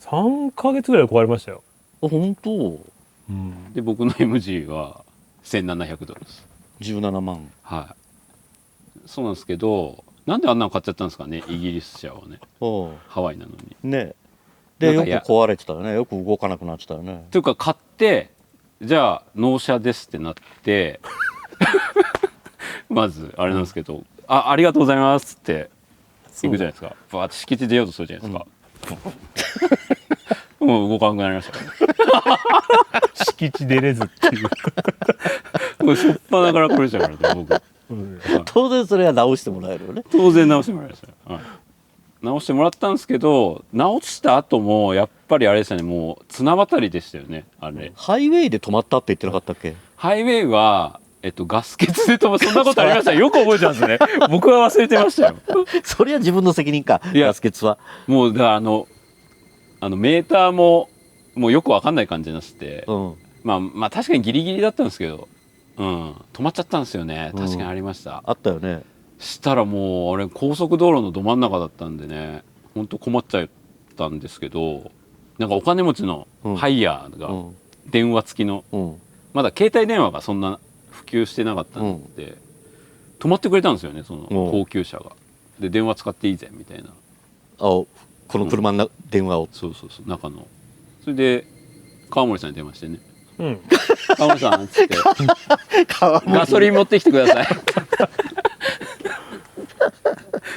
3ヶ月ぐらいで壊れましたよ。本当？で僕の MG は1700ドルです。17万。はいそうなんですけどなんであんなの買っちゃったんですかねイギリス車をねハワイなのにねでよくなんか壊れてたよね。よく動かなくなってたよね。というか買ってじゃあ納車ですってなってまずあれなんですけどありがとうございますって行くじゃないですかバーッと敷地出ようとするじゃないですか、もう動かなくなりましたから敷地出れずっていうもうしょっぱなから来れちゃうからね僕、当然それは直してもらえるよね。当然直してもらいましたよ、はい、直してもらったんですけど直した後もやっぱりあれですよねもう綱渡りでしたよねあれハイウェイで止まったって言ってなかったっけ？ハイウェイはガス欠で飛ばそんなことありましたよく覚えてますね僕は忘れてましたよそれは自分の責任か。いやガス欠はもうだからメーターもうよくわかんない感じになってて、まあ確かにギリギリだったんですけど、止まっちゃったんですよね。確かにありました、あったよね。したらもうあれ高速道路のど真ん中だったんでねほんと困っちゃったんですけどなんかお金持ちのハイヤーが電話付きの、まだ携帯電話がそんな普及してなかったんで、止まってくれたんですよねその高級車が。で電話使っていいぜみたいなこの車の電話を。そう中のそれで川森さんに電話してねうん川森さんっつって川森ガソリン持ってきてください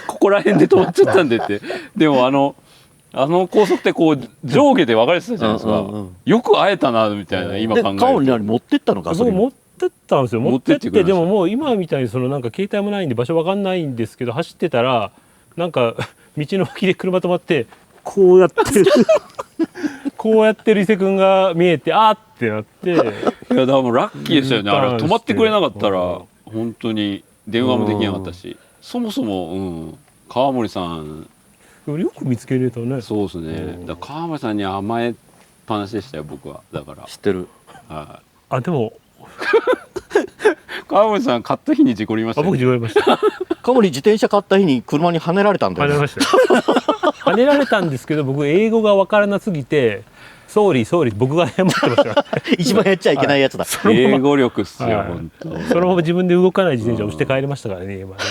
ここら辺で止まっちゃったんでってでもあの高速ってこう上下で分かれてたじゃないですか、うんうんうんよく会えたなみたいな今考えるとで川森何持ってったのガソリン僕持ってったんですよ。持ってって持ってってくれましたでももう今みたいにそのなんか携帯もないんで場所わかんないんですけど、走ってたらなんか道の脇で車止まってこうやってるこうやってる伊勢くんが見えて、あーってなっていやだからもうラッキーでしたよね、あれうん止まってくれなかったらうん本当に電話もできなかったし、そもそも、川森さんよく見つけれたね。そうですね、だから川森さんに甘えっぱなしでしたよ僕は。だから、知ってる。はいあでも川森さん買った日に事故りましたよ僕自分ました。川森自転車買った日に車にはねられたんだよね。跳ねましたよ。跳ねられたんですけど僕英語がわからなすぎてソーリー僕が謝ってましたから一番やっちゃいけないやつだ。英語力っすよ、はい本当そのまま自分で動かない自転車を押して帰りましたからね今ね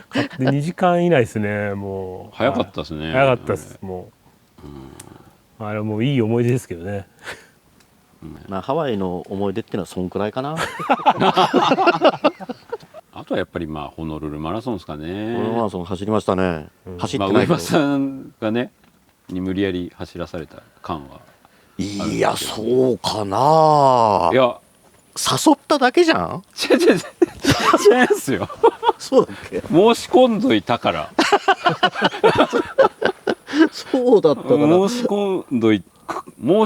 買って2時間以内ですね。もう早かったですね、早かったですもう、あれはもういい思い出ですけどね。まあハワイの思い出っていうのはそんくらいかな。あとはやっぱりまあホノルルマラソンですかね、マラソン走りましたね。走っまあ、てないけど上間。さんがねに無理やり走らされた感はいやそうかな。いや誘っただけじゃん。違うんですよそうだっけ。申し込んどいたからそうだったかな。申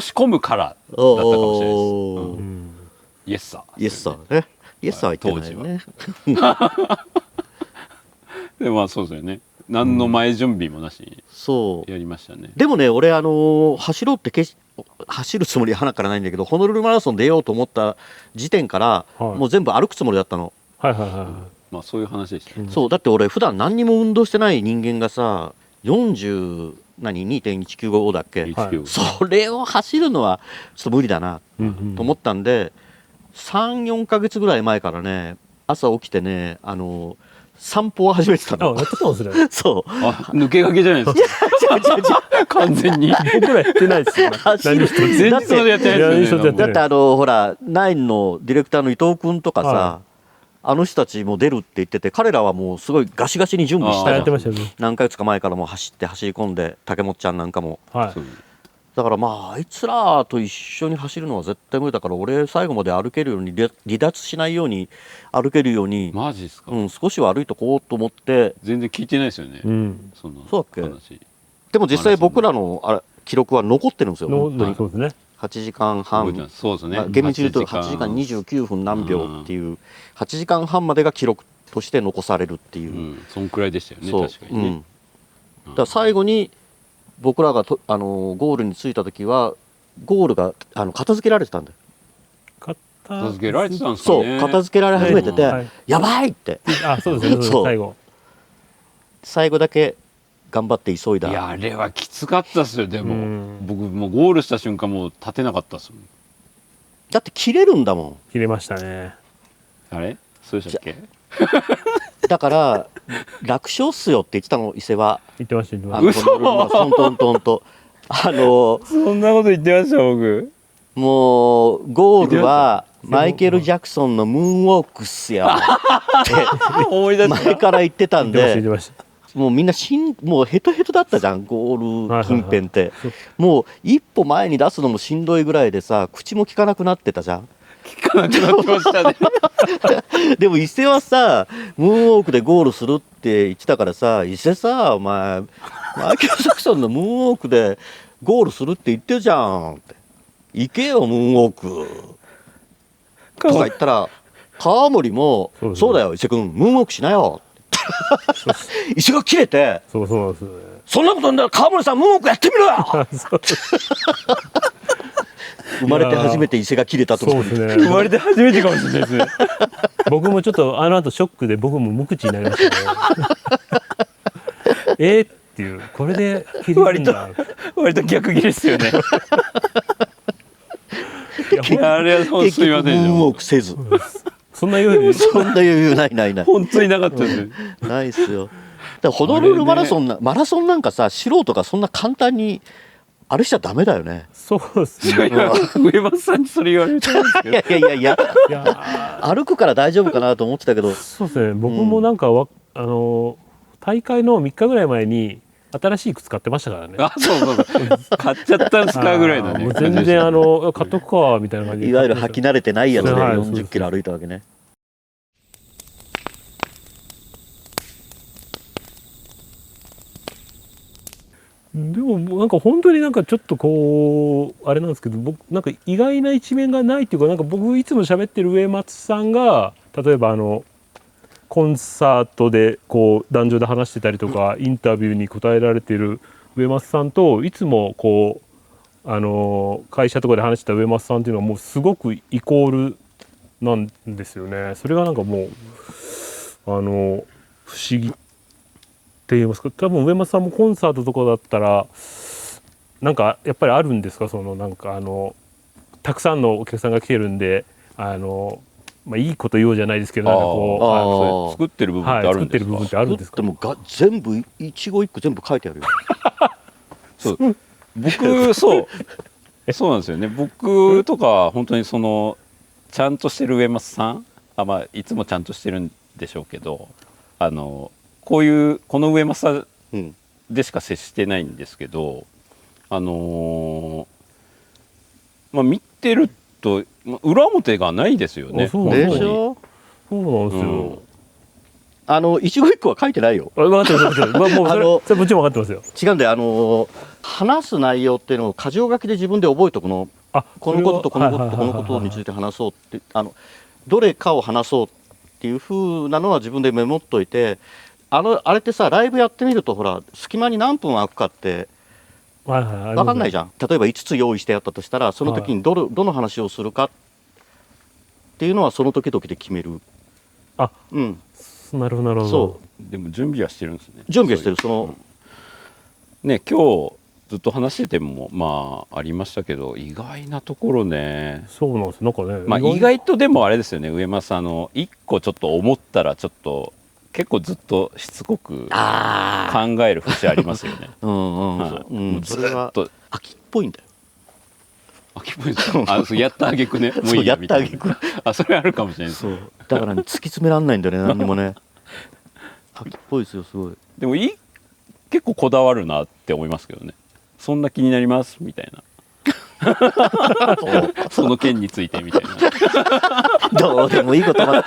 し込むからだったかもしれないです、イエスサーイエスサーね。イエスサーは言ってないよね。でまあそうですよね、何の前準備もなしにそう。やりましたね、でもね、俺走ろうって走るつもりは鼻からないんだけど、ホノルルマラソン出ようと思った時点から、はいもう全部歩くつもりだったの。はいはいはいはい。まあそういう話でしたね、そうだって俺普段何にも運動してない人間がさ、2.195だっけ、はい HQ それを走るのはちょっと無理だなと思ったんで、34ヶ月ぐらい前からね、朝起きてね、散歩を始めてたの。あやってたんですね。そうあ抜け駆けじゃないですか完全に僕らやってないですよね。走る何一つ前日までやってないですよねだだってほらナインのディレクターの伊藤君とかさ、はあの人たちも出るって言ってて、彼らはもうすごいガシガシに準備したやってじゃん。ましたよね。何ヶ月か前からもう走り込んで、竹本ちゃんなんかも。はいそう。だからまああいつらと一緒に走るのは絶対無理だから、俺最後まで歩けるように離脱しないように歩けるように、マジですか、少しは歩いとこうと思って。全然聞いてないですよね、うん。そんなそうだっけ話でも実際僕らの記録は残ってるんですよ。の本当にそうですね。8時間半覚えてますそうですね、厳密に言うと8時間29分何秒っていう、8時間半までが記録として残されるっていう、そんくらいでしたよね、そう、確かにね、だから最後に僕らがゴールに着いた時はゴールが片付けられてたんだよ。片付けられてたんですかそうね、片付けられ始めてて、はいやばいってあそうですね。そう最後。最後だけ頑張って急いだ。いやあれはきつかったっすよでも、うん僕もうゴールした瞬間もう立てなかったっすもん。だって切れるんだもん。切れましたね。あれそうでしたっけだから楽勝っすよって言ってたの伊勢は。言ってました言ってまし嘘トントントンとそんなこと言ってました僕もうゴールはマイケル・ジャクソンのムーンウォークっすよって思い出した前から言ってたんた。言ってで、ました。もうみんなもうヘトヘトだったじゃん、ゴール近辺って。そうもう一歩前に出すのもしんどいぐらいでさ、口も利かなくなってたじゃん。聞かなくなってましたねでも伊勢はさ、ムーンウォークでゴールするって言ってたからさ、伊勢さ、お前マイケル・ジャクソンのムーンウォークでゴールするって言ってるじゃんって、行けよムーンウォークとか言ったら、川森もそうですねそうだよ伊勢君ムーンウォークしなよ伊勢が切れて、そうなんですよね。そんなことんだら川森さんムーンウォークやってみろよそう生まれて初めて伊勢が切れたとそうですね。生まれて初めてかもしれないですね僕もちょっとあの後ショックで僕も無口になりましたね。っていうこれで切れるんだ。割と逆切れですよねいやあれは本当結局ムすいませんーンウォーよクせずそんなようにそんな余裕ない本当になかったですないっすよ。だからホノルルマラソンなんかさ、素人がそんな簡単にあれしちゃダメだよね。そうですね。いや上松さんにそれ言われたんですけいどやいやいやいや、いや歩くから大丈夫かなと思ってたけど、そうですね。僕もなんか大会の3日ぐらい前に新しい靴買ってましたからね。あそうそうそう買っちゃったんすかぐらいのねもう全然買っとくかみたいな感じで。いわゆる履き慣れてないやつではい40キロ歩いたわけね。でもなんか本当になんかちょっとこうあれなんですけど、僕なんか意外な一面がないっていうか、なんか僕いつも喋ってる上松さんが例えばコンサートでこう壇上で話してたりとかインタビューに答えられてる上松さんといつもこう会社とかで話してた上松さんっていうのはもうすごくイコールなんですよね。それがなんかもう不思議って言いますか、多分上松さんもコンサートとかだったらなんかやっぱりあるんですか、そのなんかたくさんのお客さんが来てるんでまあ、いいこと言おうじゃないですけど、なんかこ作ってる部分ってあるんですか、作ってる部分ってあるんですか。でも全部一語一句全部書いてあるよ。そう僕そうなんですよね。僕とか本当にちゃんとしてる上松さんまあいつもちゃんとしてるんでしょうけどこの上松さんでしか接してないんですけどまあ見てると裏表がないですよね。そうでしょ。そうなんですよ。一語一句は書いてないよ。分かってます分かってます。もうそれもちろん分かってますよ。違うんだよ。話す内容っていうのを箇条書きで自分で覚えておくの。このこととこのこととこのことについて話そうってどれかを話そうっていう風なのは自分でメモっといて、あれってさライブやってみるとほら隙間に何分空くかって分かんないじゃん。例えば5つ用意してやったとしたらその時にどの話をするかっていうのはその時々で決める。うん。なるほどなるほど。そうでも準備はしてるんですね。準備はしてる。ね今日ずっと話しててもまあありましたけど意外なところね。そうなんですなんかね。まあ意外とでもあれですよね上松さん一個ちょっと思ったらちょっと結構ずっとしつこく考える節ありますよね。それは秋っぽいんだよ。秋っぽいですか。やったあげくね。もういいやみたいな。それあるかもしれないです。そうだから突き詰めらんないんだよね何にもね。秋っぽいですよすごい。でも結構こだわるなって思いますけどね。そんな気になりますみたいな。その件についてみたいな。どうでもいいことは。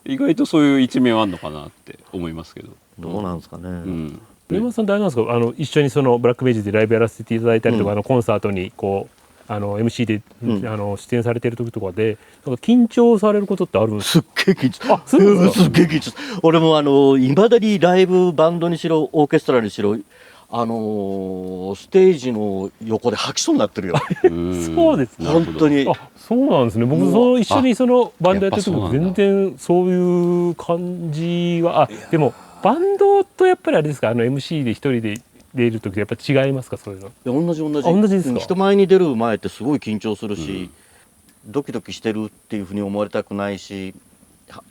意外とそういう一面はあるのかなって思いますけど。どうなんですかね。上松さんってあれなんですか、一緒にブラックベージュでライブやらせていただいたりとか、コンサートにこうMC で、出演されてる時とかでなんか緊張されることってあるんですか。すっげえ緊張。すっげえ緊張。俺もいまだにライブバンドにしろオーケストラにしろステージの横で吐きそうになってるよ。そうですね。本当に。そうなんですね。僕一緒にバンドやってる時も全然そういう感じはでもバンドとやっぱりあれですかMC で一人で出る時とやっぱ違いますかそういうの。同じ。同じですか。人前に出る前ってすごい緊張するし、ドキドキしてるっていうふうに思われたくないし、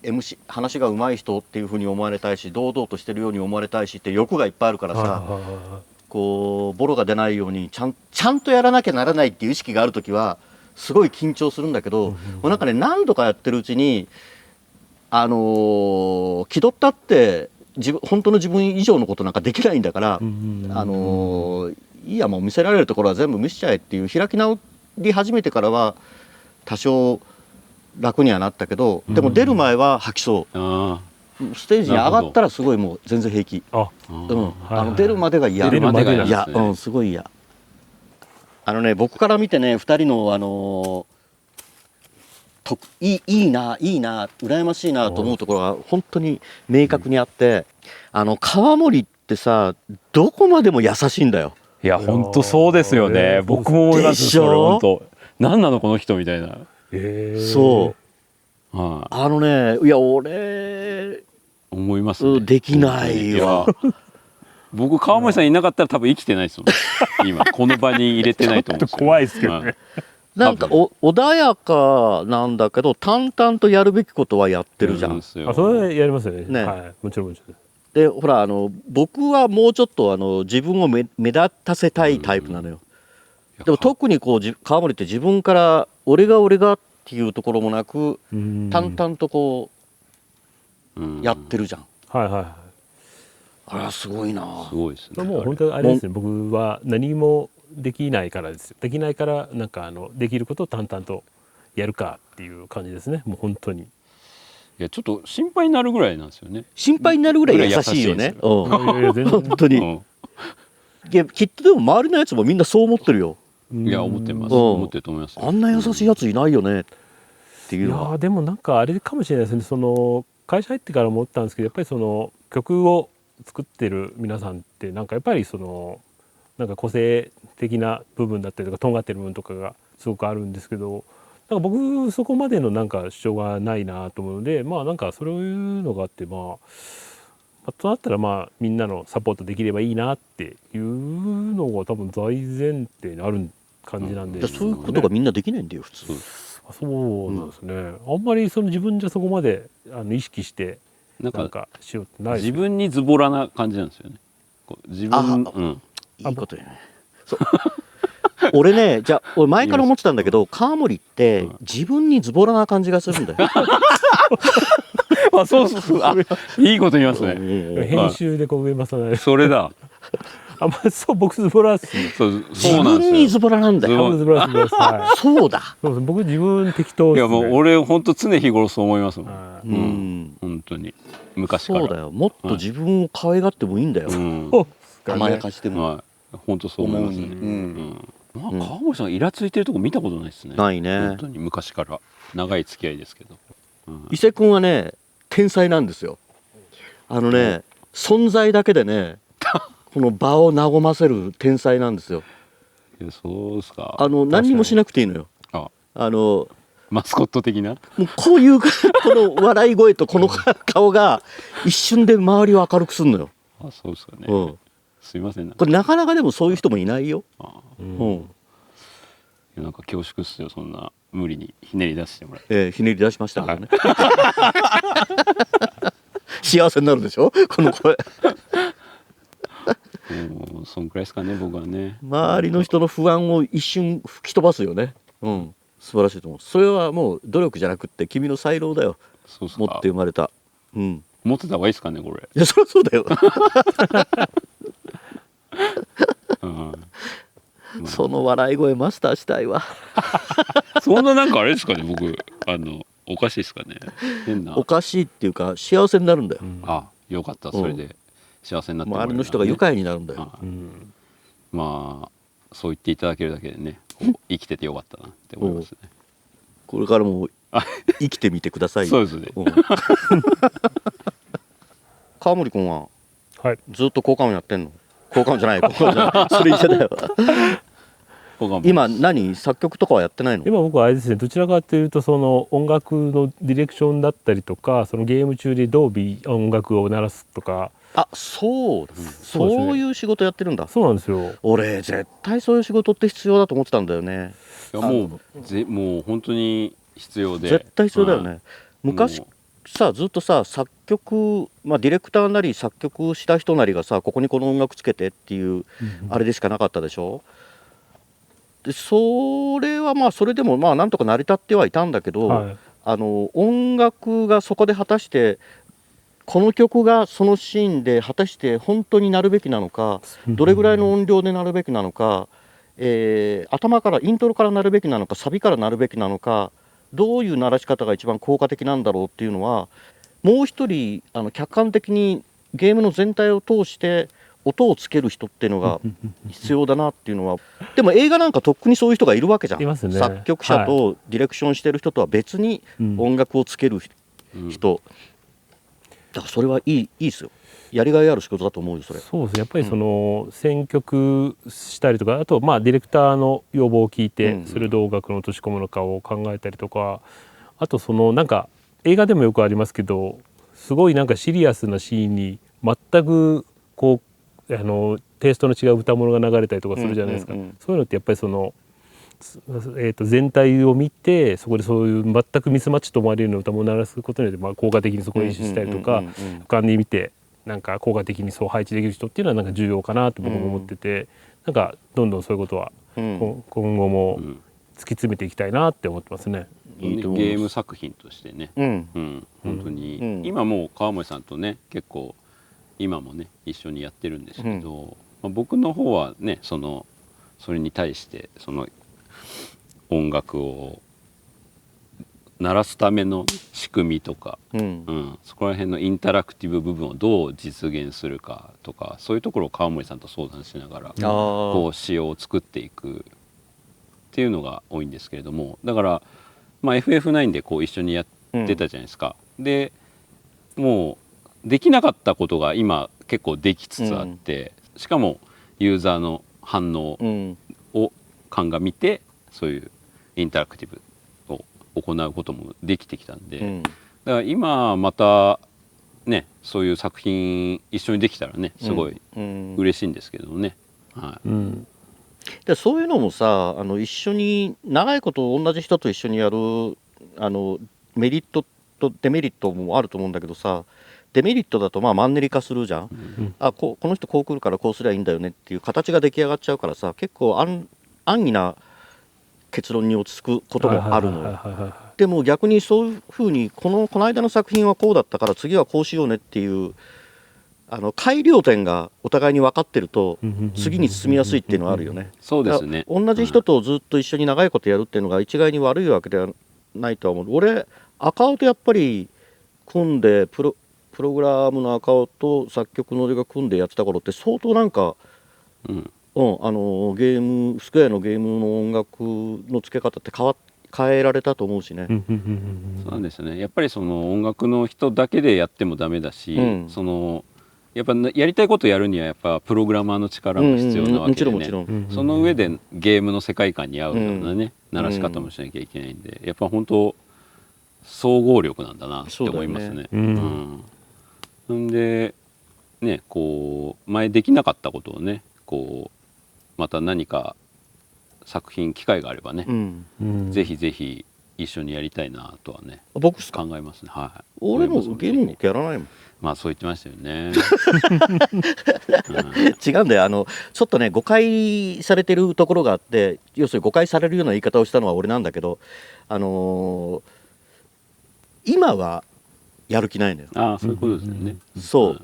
MC 話が上手い人っていうふうに思われたいし、堂々としてるように思われたいしって欲がいっぱいあるからさ、こうボロが出ないようにちゃんとやらなきゃならないっていう意識がある時はすごい緊張するんだけど、なんかね何度かやってるうちに気取ったって本当の自分以上のことなんかできないんだから、いいやもう見せられるところは全部見せちゃえっていう開き直り始めてからは多少楽にはなったけど、でも出る前は吐きそう。ステージに上がったらすごいもう全然平気。出るまでが嫌。いや、すごい嫌。僕から見てね2人のいいな羨ましいなと思うところが本当に明確にあって、川森ってさどこまでも優しいんだよ。いや本当そうですよね。僕も思います。それ本当何なのこの人みたいな。そう。いや俺思いますね。できないわ。僕川森さんいなかったら多分生きてないですもん。今この場に入れてないと思うんですよ。怖いですけどね。なんか穏やかなんだけど淡々とやるべきことはやってるじゃん。それやりますよね。はい、もちろん。でほら僕はもうちょっと自分を目立たせたいタイプなのよ。でも特にこう川森って自分から俺がっていうところもなく淡々とこうやってるじゃん。はいはいはい。あらすごいな。すごいですね。もう本当にあれですね、僕は何もできないからですよ。できないからなんかできることを淡々とやるかっていう感じですね。もう本当に。いやちょっと心配になるぐらいなんですよね。心配になるぐらい優しいよね。うんいやいや全然本当に。いやきっとでも周りのやつもみんなそう思ってるよ。いや思ってます。うん思ってると思いますよ。あんな優しいやついないよねっていいうやのは。でもなんかあれかもしれないですね。その会社入ってから思ったんですけど、やっぱりその曲を作ってる皆さんってなんかやっぱりそのなんか個性的な部分だったりとかとんがってる部分とかがすごくあるんですけど、なんか僕そこまでのなんか主張がないなと思うので、まあなんかそういうのがあって、まあとなったらまあみんなのサポートできればいいなっていうのが多分大前提にある感じなんで、そういうことがみんなできないんだよ普通。そうなんですね。あんまりその自分じゃそこまで意識してななんかしようってないですね。自分にズボラな感じなんですよね。こう自分いいことやね。そう俺ね、じゃあ俺前から思ってたんだけど、川森って自分にズボラな感じがするんだよ。あそうそうそう。あいいこと言いますね。編集でこう上正さんそれだ。あまあそう僕ズボラっすね。そう自そうなんですよ。分にズボラなんだよ。ズボラですはい。そうだ。そうです僕自分適当いですね。やもう俺本当常日頃そう思いますもん。はいうん。本当に昔から。そうだよ。もっと自分を可愛がってもいいんだよ。うん。そうっすかね甘やかしても。はい。本当そう思いますね。思うにうんまあ川森さんがイラついてるとこ見たことないですね。ないね本当に昔から長い付き合いですけど。伊勢君はね、天才なんですよ。存在だけでね、この場を和ませる天才なんですよ。いやそうですか。何にもしなくていいのよ。あもマスコット的な。うこういうこの笑い声とこの顔が一瞬で周りを明るくするのよ。あそうですかね。うん。すいません。これなかなかでもそういう人もいないよ。あうん。いやなんか恐縮っすよそんな無理にひねり出してもらって。ひねり出しましたからね。幸せになるでしょこの声。もうそんくらいですかね僕はね。周りの人の不安を一瞬吹き飛ばすよね。うん。素晴らしいと思う。それはもう努力じゃなくって君の才能だよ。そうっすか。持って生まれた。うん。持ってた方がいいですかねこれ。いやそりゃそうだよ。うんその笑い声マスターしたいわ。そんななんかあれですかね僕おかしいですかね。変な。おかしいっていうか幸せになるんだよ。あよかったそれで幸せになってもらえるならね周りの人が愉快になるんだよ。あまあそう言っていただけるだけでねこう生きててよかったなって思いますね。これからも生きてみてくださいよ。そうですね。うん川森君ははい。ずっと効果音やってんの？効果音じゃない、効果音じゃない。それ一緒だよ。僕はもう今作曲とかはやってないの？今僕はあれですね、どちらかというとその音楽のディレクションだったりとか、そのゲーム中でどう音楽を鳴らすとか。あ、そうだ、そうですねそういう仕事やってるんだ。そうなんですよ。俺絶対そういう仕事って必要だと思ってたんだよね。いやもう本当に必要で絶対必要だよね。はい昔もさずっとさ作曲、ディレクターなり作曲した人なりがさここにこの音楽つけてっていうあれでしかなかったでしょ。でそれはそれでもなんとか成り立ってはいたんだけど、はい。音楽がそこで果たしてこの曲がそのシーンで果たして本当になるべきなのか、どれぐらいの音量でなるべきなのか、頭からイントロからなるべきなのかサビからなるべきなのか、どういう鳴らし方が一番効果的なんだろうっていうのはもう一人客観的にゲームの全体を通して音をつける人っていうのが必要だなっていうのは。でも映画なんかとっくにそういう人がいるわけじゃん。いますね作曲者とディレクションしてる人とは別に音楽をつける人、だからそれはいいですよ。やりがいある仕事だと思うよそれ。そうですね。やっぱりその選曲したりとか、あとディレクターの要望を聞いてそれをどう音楽の落とし込むのかを考えたりとか、あとそのなんか映画でもよくありますけど、すごいなんかシリアスなシーンに全くこうテイストの違う歌物が流れたりとかするじゃないですか。そういうのってやっぱりその全体を見てそこでそういう全くミスマッチと思われるような歌も鳴らすことによって効果的にそこを演出したりとか、俯瞰で見てなんか効果的にそう配置できる人っていうのはなんか重要かなと僕も思ってて、なんかどんどんそういうことは今後も突き詰めていきたいなって思ってますね。ゲーム作品としてね、本当に、今もう川森さんとね結構今もね一緒にやってるんですけど、僕の方はねそれに対してその音楽を鳴らすための仕組みとか、そこら辺のインタラクティブ部分をどう実現するかとか、そういうところを川森さんと相談しながらこう仕様を作っていくっていうのが多いんですけれども、だから、FF9 でこう一緒にやってたじゃないですか。でもうできなかったことが今結構できつつあって、しかもユーザーの反応を鑑みてそういうインタラクティブを行うこともできてきたんで、だから今またねそういう作品一緒にできたらねすごい嬉しいんですけどね。でそういうのもさ、一緒に長いこと同じ人と一緒にやるメリットとデメリットもあると思うんだけどさ、デメリットだとマンネリ化するじゃん、この人こう来るからこうすりゃいいんだよねっていう形が出来上がっちゃうからさ、結構安易な結論に落ち着くこともあるのよ。でも逆にそういうふうにこの間の作品はこうだったから次はこうしようねっていう改良点がお互いに分かってると次に進みやすいっていうのはあるよね。そうですね。同じ人とずっと一緒に長いことやるっていうのが一概に悪いわけではないとは思う。俺アカウントやっぱり組んでプログラムのアカウント作曲の俺が組んでやってた頃って相当なんか、ゲームスクエアのゲームの音楽の付け方って変えられたと思うしね。そうなんですよね。やっぱりその音楽の人だけでやってもダメだし、やっぱやりたいことやるにはやっぱプログラマーの力も必要なわけでね。その上でゲームの世界観に合うようなね、鳴らし方もしなきゃいけないんで、やっぱ本当総合力なんだなって思いますね。んでね、こう前できなかったことをね、こうまた何か作品機会があればね、ぜひぜひ一緒にやりたいなとはね僕考えますね。俺もゲームやらないもん。そう言ってましたよね。違うんだよ。ちょっとね誤解されてるところがあって、要するに誤解されるような言い方をしたのは俺なんだけど、今はやる気ないのよ。そういうことですよね。そう、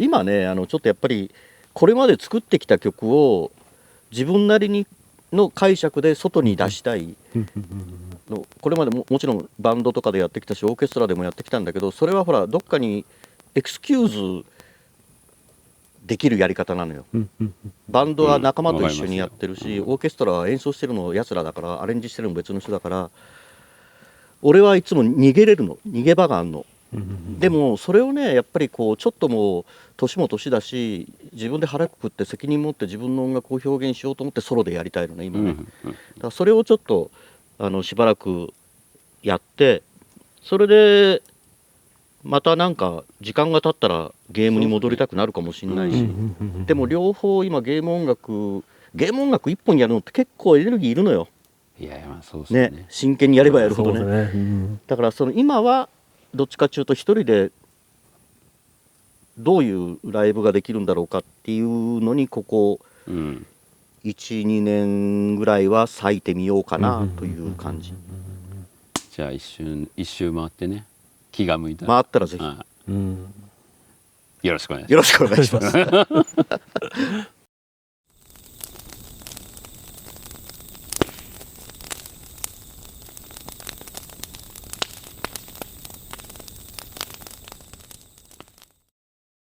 今ねちょっとやっぱりこれまで作ってきた曲を自分なりにの解釈で外に出したいの。これまで もちろんバンドとかでやってきたしオーケストラでもやってきたんだけど、それはほらどっかにエクスキューズできるやり方なのよ。バンドは仲間と一緒にやってるし、オーケストラは演奏してるのやつらだから、アレンジしてるの別の人だから、俺はいつも逃げれるの、逃げ場があるの。でもそれをねやっぱりこうちょっともう年も年だし、自分で腹くくって責任持って自分の音楽を表現しようと思ってソロでやりたいのね今ね。だからそれをちょっとしばらくやって、それでまたなんか時間が経ったらゲームに戻りたくなるかもしれないし、でも両方今ゲーム音楽一本やるのって結構エネルギーいるのよ。いやそうですね。真剣にやればやるほどね。だから今はどっちかっていうと一人でどういうライブができるんだろうかっていうのにここ 1,2 年ぐらいは割いてみようかなという感じ。じゃあ一周回ってね、気が向いたら回ったらぜひ、よろしくお願いします。よろしくお願いします。